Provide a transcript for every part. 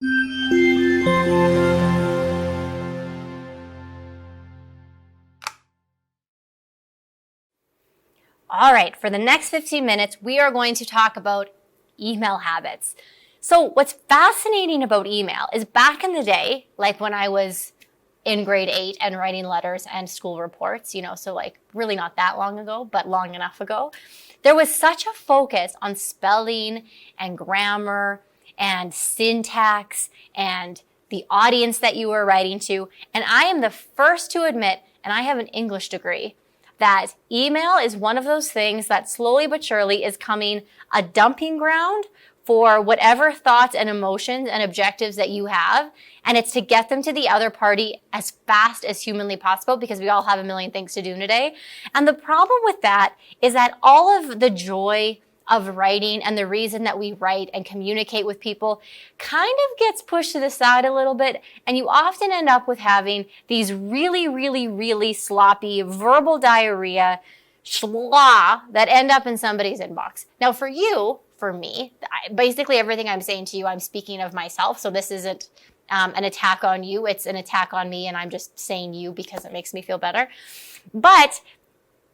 All right, for the next 15 minutes, we are going to talk about email habits. So what's fascinating about email is back in the day, like when I was in grade 8 and writing letters and school reports, so like really not that long ago, but long enough ago, there was such a focus on spelling and grammar and syntax and the audience that you were writing to. And I am the first to admit, and I have an English degree, that email is one of those things that slowly but surely is coming a dumping ground for whatever thoughts and emotions and objectives that you have. And it's to get them to the other party as fast as humanly possible, because we all have a million things to do in a day. And the problem with that is that all of the joy of writing and the reason that we write and communicate with people kind of gets pushed to the side a little bit. And you often end up with having these really, really, really sloppy verbal diarrhea schlah that end up in somebody's inbox. Now for you, for me, basically everything I'm saying to you, I'm speaking of myself. So this isn't an attack on you. It's an attack on me. And I'm just saying you because it makes me feel better. But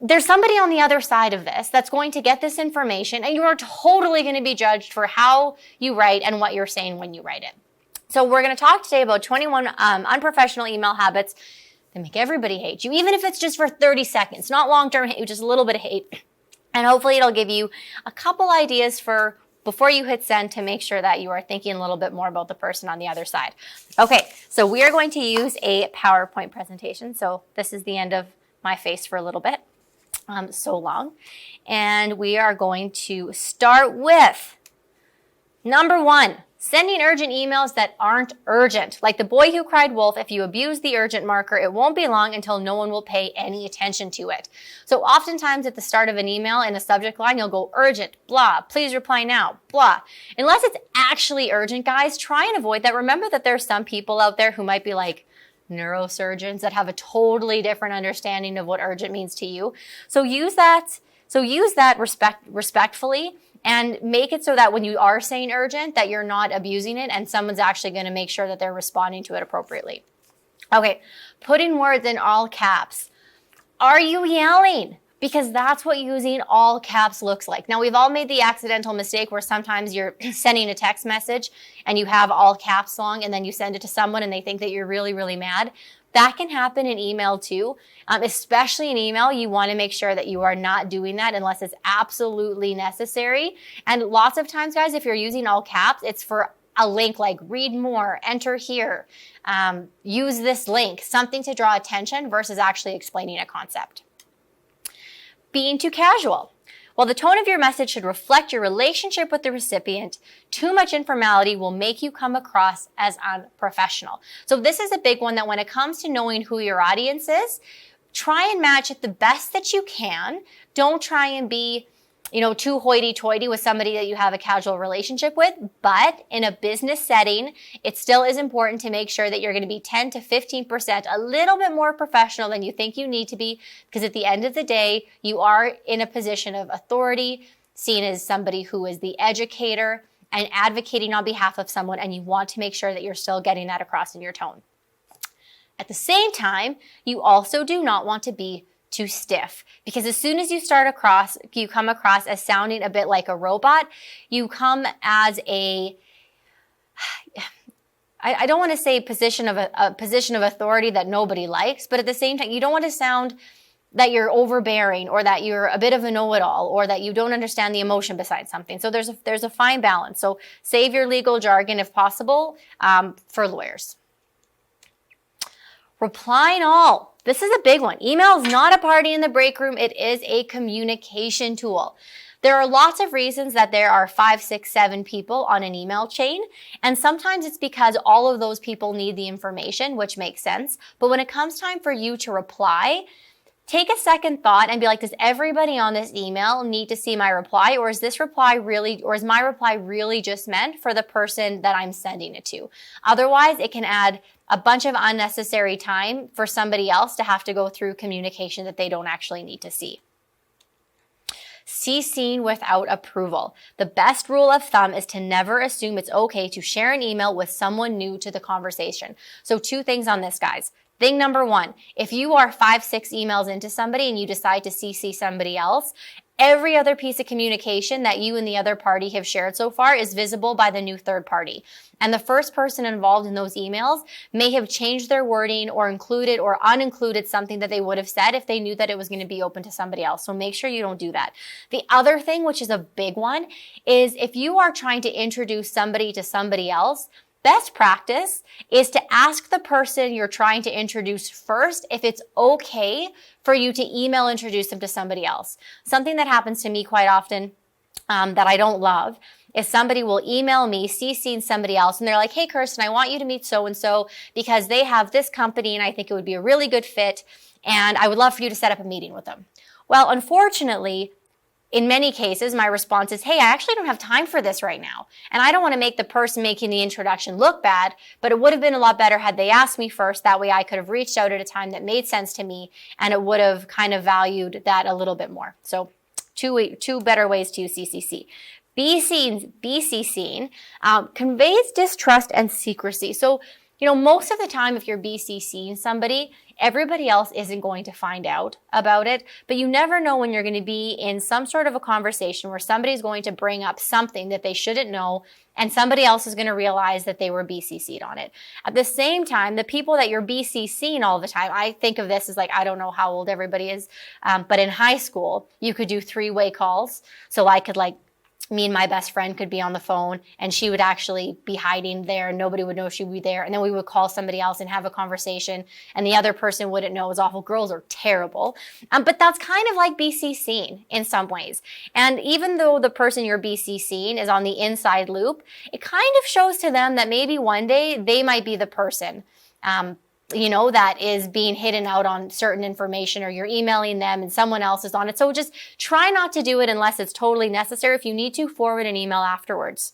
there's somebody on the other side of this that's going to get this information, and you are totally going to be judged for how you write and what you're saying when you write it. So we're going to talk today about 21 unprofessional email habits that make everybody hate you, even if it's just for 30 seconds, not long-term hate, just a little bit of hate. And hopefully it'll give you a couple ideas for before you hit send to make sure that you are thinking a little bit more about the person on the other side. Okay, so we are going to use a PowerPoint presentation. So this is the end of my face for a little bit. So long. And we are going to start with number 1, sending urgent emails that aren't urgent. Like the boy who cried wolf, if you abuse the urgent marker, it won't be long until no one will pay any attention to it. So oftentimes at the start of an email in a subject line, you'll go urgent, blah, please reply now, blah. Unless it's actually urgent, guys, try and avoid that. Remember that there's some people out there who might be like neurosurgeons that have a totally different understanding of what urgent means to you. So use that respectfully, and make it so that when you are saying urgent, that you're not abusing it and someone's actually going to make sure that they're responding to it appropriately. Okay, putting words in all caps. Are you yelling? Because that's what using all caps looks like. Now, we've all made the accidental mistake where sometimes you're sending a text message and you have all caps long and then you send it to someone and they think that you're really, really mad. That can happen in email too. Especially in email, you want to make sure that you are not doing that unless it's absolutely necessary. And lots of times, guys, if you're using all caps, it's for a link like read more, enter here, use this link, something to draw attention versus actually explaining a concept. Being too casual. While the tone of your message should reflect your relationship with the recipient, too much informality will make you come across as unprofessional. So this is a big one, that when it comes to knowing who your audience is, try and match it the best that you can. Don't try and be too hoity-toity with somebody that you have a casual relationship with. But in a business setting, it still is important to make sure that you're going to be 10 to 15%, a little bit more professional than you think you need to be, because at the end of the day, you are in a position of authority, seen as somebody who is the educator and advocating on behalf of someone, and you want to make sure that you're still getting that across in your tone. At the same time, you also do not want to be too stiff, because as soon as you come across as sounding a bit like a robot, you come as I don't want to say a position of authority that nobody likes, but at the same time, you don't want to sound that you're overbearing or that you're a bit of a know-it-all or that you don't understand the emotion beside something. So there's a fine balance. So save your legal jargon if possible for lawyers. Replying all. This is a big one. Email is not a party in the break room. It is a communication tool. There are lots of reasons that there are 5, 6, 7 people on an email chain. And sometimes it's because all of those people need the information, which makes sense. But when it comes time for you to reply, take a second thought and be like, does everybody on this email need to see my reply? Or is my reply really just meant for the person that I'm sending it to? Otherwise, it can add a bunch of unnecessary time for somebody else to have to go through communication that they don't actually need to see. CC'ing without approval. The best rule of thumb is to never assume it's okay to share an email with someone new to the conversation. So 2 things on this, guys. Thing number 1, if you are 5, 6 emails into somebody and you decide to CC somebody else, every other piece of communication that you and the other party have shared so far is visible by the new third party. And the first person involved in those emails may have changed their wording or included or unincluded something that they would have said if they knew that it was going to be open to somebody else. So make sure you don't do that. The other thing, which is a big one, is if you are trying to introduce somebody to somebody else, best practice is to ask the person you're trying to introduce first if it's okay for you to email introduce them to somebody else. Something that happens to me quite often that I don't love is somebody will email me CCing somebody else and they're like, hey, Kirsten, I want you to meet so-and-so because they have this company and I think it would be a really good fit and I would love for you to set up a meeting with them. Well, unfortunately, in many cases, my response is, hey, I actually don't have time for this right now. And I don't want to make the person making the introduction look bad, but it would have been a lot better had they asked me first. That way I could have reached out at a time that made sense to me and it would have kind of valued that a little bit more. So two better ways to use CCC. BCC'ing conveys distrust and secrecy. So, most of the time if you're BCCing somebody, everybody else isn't going to find out about it, but you never know when you're going to be in some sort of a conversation where somebody's going to bring up something that they shouldn't know and somebody else is going to realize that they were BCC'd on it. At the same time, the people that you're BCCing all the time, I think of this as like, I don't know how old everybody is, but in high school, you could do 3-way calls. So I could me and my best friend could be on the phone and she would actually be hiding there and nobody would know she would be there. And then we would call somebody else and have a conversation and the other person wouldn't know. It was awful. Girls are terrible. But that's kind of like BCCing in some ways. And even though the person you're BCCing is on the inside loop, it kind of shows to them that maybe one day they might be the person that is being hidden out on certain information or you're emailing them and someone else is on it. So just try not to do it unless it's totally necessary. If you need to, forward an email afterwards.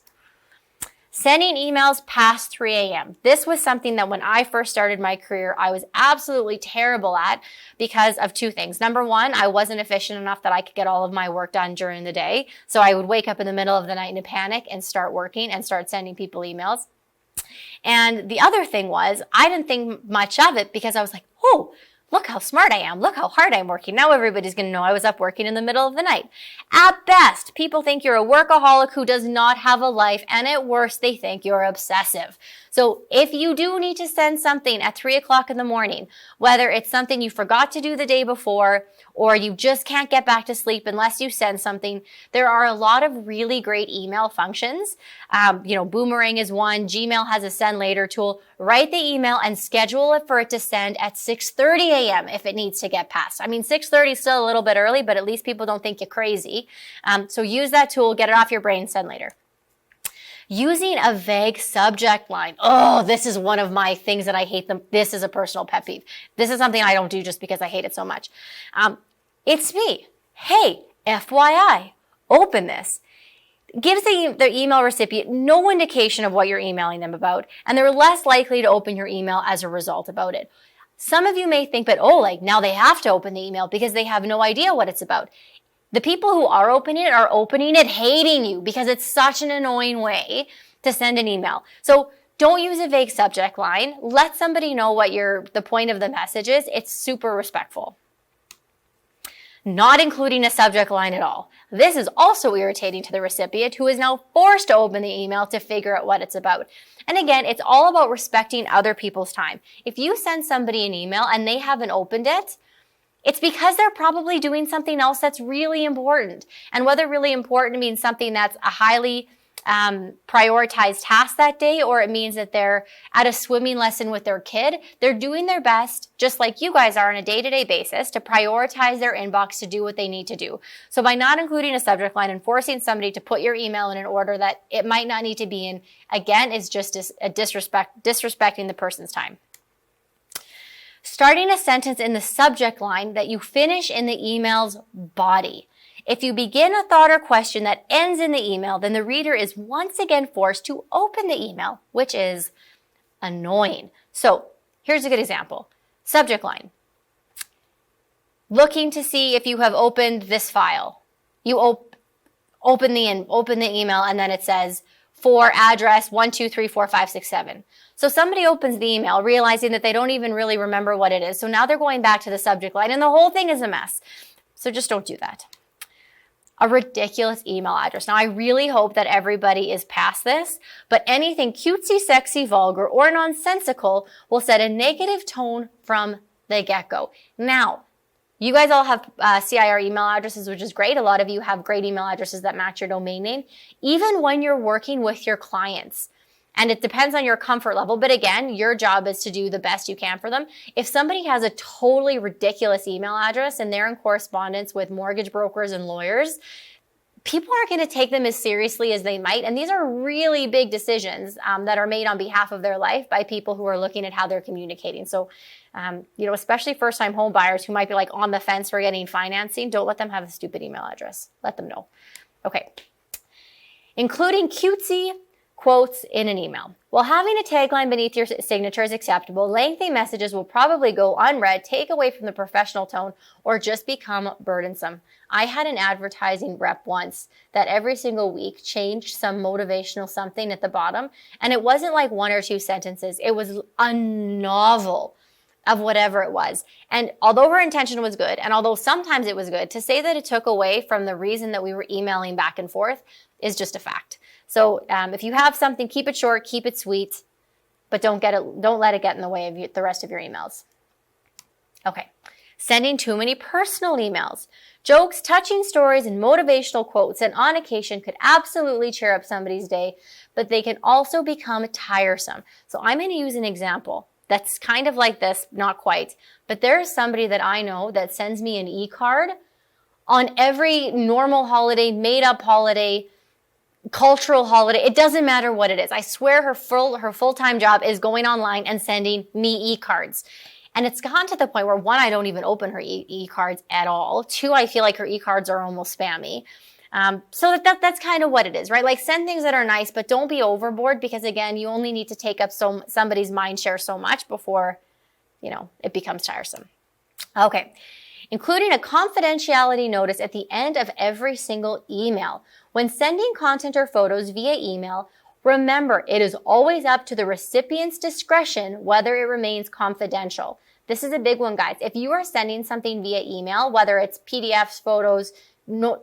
Sending emails past 3 a.m. This was something that when I first started my career, I was absolutely terrible at because of 2 things. Number 1, I wasn't efficient enough that I could get all of my work done during the day. So I would wake up in the middle of the night in a panic and start working and start sending people emails. And the other thing was, I didn't think much of it because I was like, oh, look how smart I am. Look how hard I'm working. Now everybody's going to know I was up working in the middle of the night. At best, people think you're a workaholic who does not have a life. And at worst, they think you're obsessive. So if you do need to send something at 3 o'clock in the morning, whether it's something you forgot to do the day before or you just can't get back to sleep unless you send something, there are a lot of really great email functions. Boomerang is one. Gmail has a send later tool. Write the email and schedule it for it to send at 6:30 a.m. if it needs to get passed. 6:30 is still a little bit early, but at least people don't think you're crazy. So use that tool, get it off your brain, send later. Using a vague subject line. Oh, this is one of my things that I hate. This is a personal pet peeve. This is something I don't do just because I hate it so much. It's me. Hey, FYI, open this. Gives the email recipient no indication of what you're emailing them about, and they're less likely to open your email as a result about it. Some of you may think, but now they have to open the email because they have no idea what it's about. The people who are opening it hating you because it's such an annoying way to send an email. So don't use a vague subject line. Let somebody know what the point of the message is. It's super respectful. Not including a subject line at all. This is also irritating to the recipient who is now forced to open the email to figure out what it's about. And again, it's all about respecting other people's time. If you send somebody an email and they haven't opened it, it's because they're probably doing something else that's really important. And whether really important means something that's a highly prioritized task that day, or it means that they're at a swimming lesson with their kid, they're doing their best, just like you guys are on a day-to-day basis, to prioritize their inbox to do what they need to do. So by not including a subject line and forcing somebody to put your email in an order that it might not need to be in, again, is just a disrespecting the person's time. Starting a sentence in the subject line that you finish in the email's body. If you begin a thought or question that ends in the email, then the reader is once again forced to open the email, which is annoying. So here's a good example. Subject line. Looking to see if you have opened this file. you open the email and then it says for address 1234567. So somebody opens the email realizing that they don't even really remember what it is. So now they're going back to the subject line and the whole thing is a mess. So just don't do that. A ridiculous email address. Now, I really hope that everybody is past this, but anything cutesy, sexy, vulgar, or nonsensical will set a negative tone from the get-go. Now, you guys all have CIR email addresses, which is great. A lot of you have great email addresses that match your domain name, even when you're working with your clients. And it depends on your comfort level. But again, your job is to do the best you can for them. If somebody has a totally ridiculous email address and they're in correspondence with mortgage brokers and lawyers, people aren't going to take them as seriously as they might. And these are really big decisions that are made on behalf of their life by people who are looking at how they're communicating. So, especially first-time home buyers who might be like on the fence for getting financing, don't let them have a stupid email address. Let them know. Okay. Including cutesy quotes in an email. While having a tagline beneath your signature is acceptable, lengthy messages will probably go unread, take away from the professional tone, or just become burdensome. I had an advertising rep once that every single week changed some motivational something at the bottom, and it wasn't like 1 or 2 sentences. It was a novel of whatever it was. And although her intention was good, and although sometimes it was good, to say that it took away from the reason that we were emailing back and forth is just a fact. So if you have something, keep it short, keep it sweet, but don't let it get in the way of the rest of your emails. Okay. Sending too many personal emails. Jokes, touching stories, and motivational quotes, and on occasion could absolutely cheer up somebody's day, but they can also become tiresome. So I'm going to use an example that's kind of like this, not quite, but there is somebody that I know that sends me an e-card on every normal holiday, made-up holiday, cultural holiday. It doesn't matter what it is. I swear her full-time job is going online and sending me e-cards. And it's gotten to the point where 1, I don't even open her e-cards at all. 2, I feel like her e-cards are almost spammy. So that's kind of what it is, right? Like send things that are nice, but don't be overboard because again, you only need to take up somebody's mind share so much before, it becomes tiresome. Okay. Including a confidentiality notice at the end of every single email. When sending content or photos via email, remember it is always up to the recipient's discretion whether it remains confidential. This is a big one, guys. If you are sending something via email, whether it's PDFs, photos,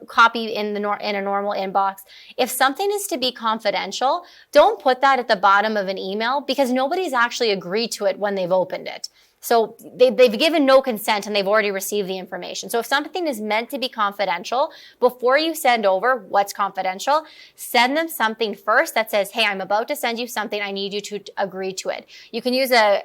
copy in a normal inbox, if something is to be confidential, don't put that at the bottom of an email because nobody's actually agreed to it when they've opened it. So they've given no consent and they've already received the information. So if something is meant to be confidential, before you send over what's confidential, send them something first that says, hey, I'm about to send you something. I need you to agree to it. You can use an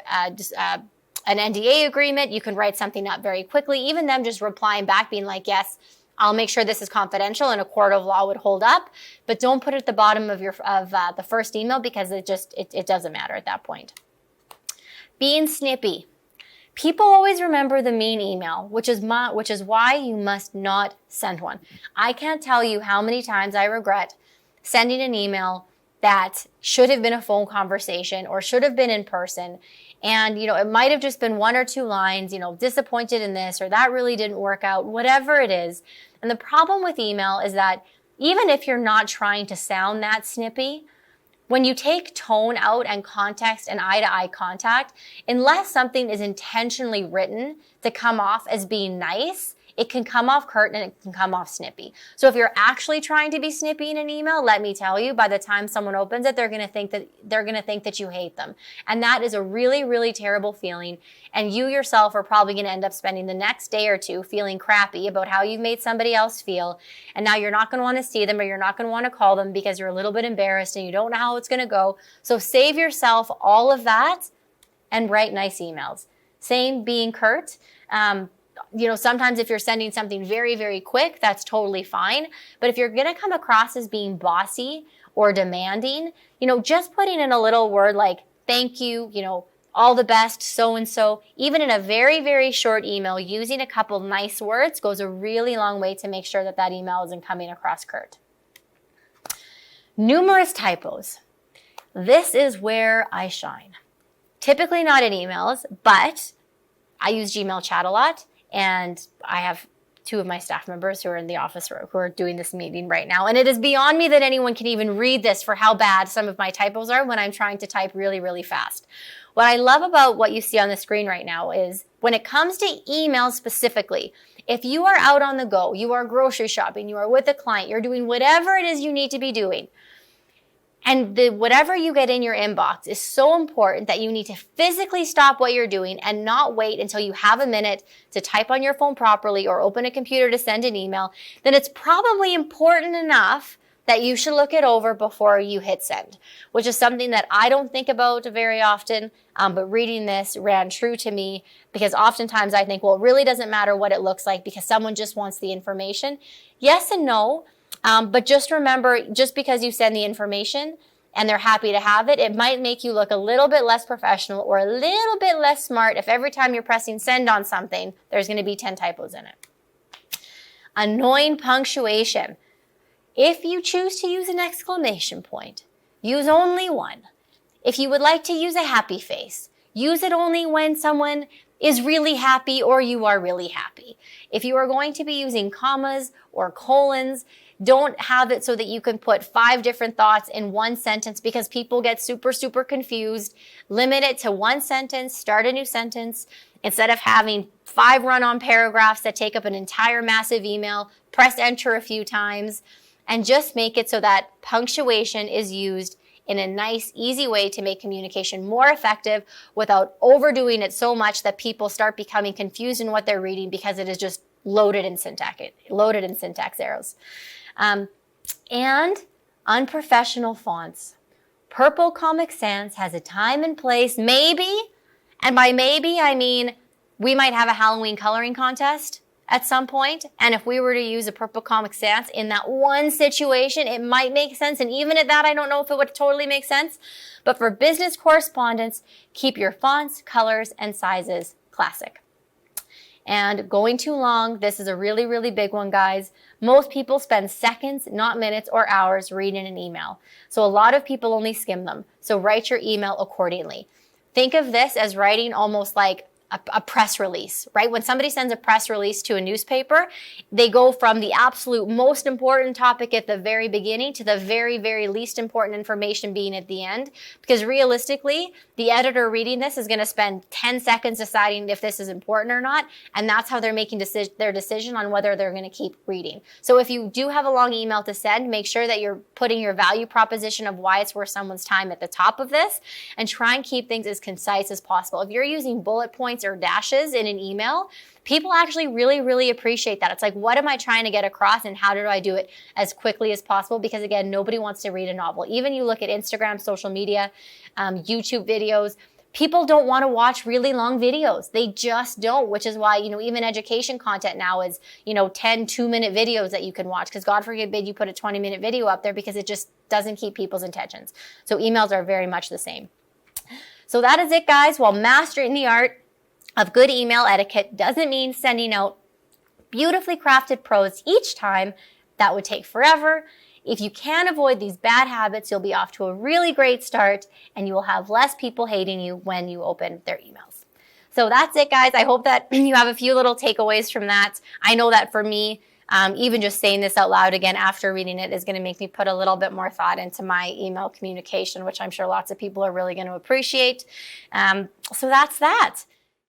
NDA agreement. You can write something up very quickly. Even them just replying back being like, yes, I'll make sure this is confidential and a court of law would hold up. But don't put it at the bottom of the first email because it doesn't matter at that point. Being snippy. People always remember the mean email, which is why you must not send one. I can't tell you how many times I regret sending an email that should have been a phone conversation or should have been in person. And, it might have just been 1 or 2 lines, disappointed in this or that really didn't work out, whatever it is. And the problem with email is that even if you're not trying to sound that snippy, when you take tone out and context and eye-to-eye contact, unless something is intentionally written to come off as being nice, it can come off curt and it can come off snippy. So if you're actually trying to be snippy in an email, let me tell you, by the time someone opens it, they're going to think that you hate them. And that is a really, really terrible feeling. And you yourself are probably going to end up spending the next day or 2 feeling crappy about how you've made somebody else feel. And now you're not going to want to see them or you're not going to want to call them because you're a little bit embarrassed and you don't know how it's going to go. So save yourself all of that and write nice emails. Same being curt. Sometimes if you're sending something very, very quick, that's totally fine. But if you're going to come across as being bossy or demanding, just putting in a little word like, thank you, all the best, so-and-so, even in a very, very short email, using a couple nice words goes a really long way to make sure that email isn't coming across curt. Numerous typos. This is where I shine. Typically not in emails, but I use Gmail chat a lot. And I have two of my staff members who are in the office who are doing this meeting right now. And it is beyond me that anyone can even read this for how bad some of my typos are when I'm trying to type really, really fast. What I love about what you see on the screen right now is when it comes to email specifically, if you are out on the go, you are grocery shopping, you are with a client, you're doing whatever it is you need to be doing, and whatever you get in your inbox is so important that you need to physically stop what you're doing and not wait until you have a minute to type on your phone properly or open a computer to send an email, then it's probably important enough that you should look it over before you hit send, which is something that I don't think about very often, but reading this ran true to me because oftentimes I think, well, it really doesn't matter what it looks like because someone just wants the information. Yes and no. But just remember, just because you send the information and they're happy to have it, it might make you look a little bit less professional or a little bit less smart if every time you're pressing send on something, there's going to be 10 typos in it. Annoying punctuation. If you choose to use an exclamation point, use only one. If you would like to use a happy face, use it only when someone is really happy or you are really happy. If you are going to be using commas or colons, don't have it so that you can put 5 different thoughts in one sentence because people get super, super confused. Limit it to one sentence, start a new sentence. Instead of having 5 run-on paragraphs that take up an entire massive email, press enter a few times and just make it so that punctuation is used in a nice, easy way to make communication more effective without overdoing it so much that people start becoming confused in what they're reading because it is just loaded in syntax errors. And unprofessional fonts. Purple Comic Sans has a time and place, maybe, and by maybe I mean we might have a Halloween coloring contest at some point, and if we were to use a Purple Comic Sans in that one situation, it might make sense, and even at that, I don't know if it would totally make sense, but for business correspondence, keep your fonts, colors, and sizes classic. And going too long, this is a really, really big one, guys. Most people spend seconds, not minutes or hours reading an email. So a lot of people only skim them. So write your email accordingly. Think of this as writing almost like a press release, right? When somebody sends a press release to a newspaper, they go from the absolute most important topic at the very beginning to the very, very least important information being at the end. Because realistically, the editor reading this is going to spend 10 seconds deciding if this is important or not. And that's how they're making their decision on whether they're going to keep reading. So if you do have a long email to send, make sure that you're putting your value proposition of why it's worth someone's time at the top of this and try and keep things as concise as possible. If you're using bullet points or dashes in an email, people actually really, really appreciate that. It's like, what am I trying to get across and how do I do it as quickly as possible? Because again, nobody wants to read a novel. Even you look at Instagram, social media, YouTube videos, people don't want to watch really long videos. They just don't, which is why, even education content now is, 10 2-minute videos that you can watch because God forbid you put a 20-minute video up there because it just doesn't keep people's attentions. So emails are very much the same. So that is it, guys. While mastering the art of good email etiquette doesn't mean sending out beautifully crafted prose each time. That would take forever. If you can avoid these bad habits, you'll be off to a really great start and you will have less people hating you when you open their emails. So that's it, guys. I hope that you have a few little takeaways from that. I know that for me, even just saying this out loud again after reading it is going to make me put a little bit more thought into my email communication, which I'm sure lots of people are really going to appreciate. So that's that.